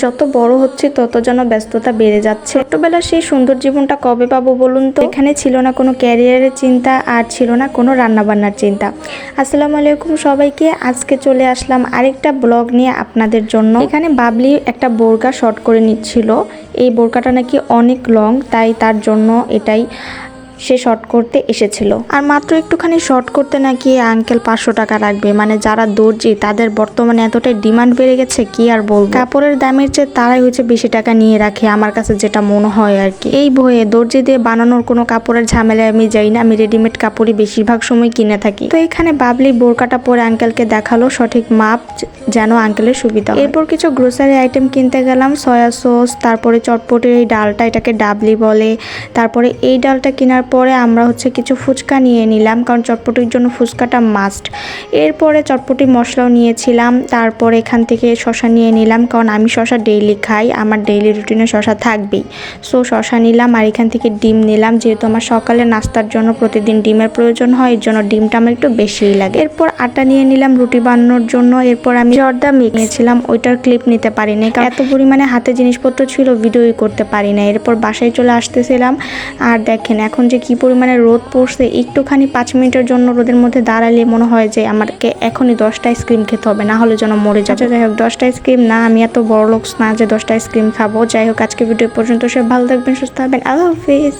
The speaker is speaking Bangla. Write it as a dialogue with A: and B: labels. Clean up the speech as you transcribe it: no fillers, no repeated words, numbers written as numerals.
A: যত বড় হচ্ছে তত যেন ব্যস্ততা বেড়ে যাচ্ছে। ছোটবেলার সেই সুন্দর জীবনটা কবে পাবো বলুন তো? এখানে ছিল না কোনো ক্যারিয়ারের চিন্তা, আর ছিল না কোনো রান্নাবান্নার চিন্তা। আসসালামু আলাইকুম সবাইকে। আজকে চলে আসলাম আরেকটা ব্লগ নিয়ে আপনাদের জন্য। এখানে বাবলি একটা বোরকা শর্ট করে নিচ্ছিল। এই বোরকাটা নাকি অনেক লং, তাই তার জন্য এটাই সে শর্ট করতে এসেছিল। আর মাত্র একটুখানি শর্ট করতে নাকি আঙ্কেল 500 টাকা রাখবে। মানে যারা দর্জি তাদের বর্তমানে এতটাই ডিমান্ড বেড়ে গেছে, কি আর বলবো। কাপড়ের দামের চেয়ে তারাই হচ্ছে বেশি টাকা নিয়ে রাখে, আমার কাছে যেটা মনে হয় আর কি। এই ভয়ে দর্জি দিয়ে বানানোর কোনো কাপড়ের ঝামেলায় আমি যাই না, আমি রেডিমেড কাপড়ই বেশিরভাগ সময় কিনে থাকি। তো এখানে বাবলি বোরকাটা পরে আঙ্কেলকে দেখালো সঠিক মাপ, যেন আঙ্কেলের সুবিধা হয়। এরপর কিছু গ্রোসারি আইটেম কিনতে গেলাম, সয়া সস, তারপরে চটপটির এই ডালটা, এটাকে ডাবলি বলে। তারপরে এই ডালটা কেনার পরে আমরা হচ্ছে কিছু ফুচকা নিয়ে নিলাম, কারণ চটপটির জন্য ফুচকাটা মাস্ট। এরপরে চটপটি মশলাও নিয়েছিলাম। তারপরে এখান থেকে শশা নিয়ে নিলাম, কারণ আমি শশা ডেইলি খাই, আমার ডেইলি রুটিনে শশা থাকবেই। সো শশা নিলাম, আর এখান থেকে ডিম নিলাম, যেহেতু আমার সকালে নাস্তার জন্য প্রতিদিন ডিমের প্রয়োজন হয়, এর জন্য ডিমটা আমার একটু বেশিই লাগে। এরপর আটা নিয়ে নিলাম রুটি বানানোর জন্য। এরপর আমি জর্দা মিক্স নিয়েছিলাম, ওইটার ক্লিপ নিতে পারি না, কারণ এত পরিমাণে হাতে জিনিসপত্র ছিল, ভিডিওই করতে পারি না। এরপর বাসায় চলে আসতেছিলাম, আর দেখেন এখন যে কি পরিমাণে রোদ পড়ছে, একটুখানি 5 মিনিটের জন্য রোদের মধ্যে দাঁড়ালে মনে হয় যে আমাকে এখনই 10টা আইসক্রিম খেতে হবে, না হলে যেন মরে যাবে। যাই হোক, 10টা আইসক্রিম না, আমি এত বড় লোক না যে 10টা আইসক্রিম খাবো। যাই হোক, আজকে ভিডিও পর্যন্ত সব ভালো থাকবেন, সুস্থ থাকবেন, আল্লাহ হাফিজ।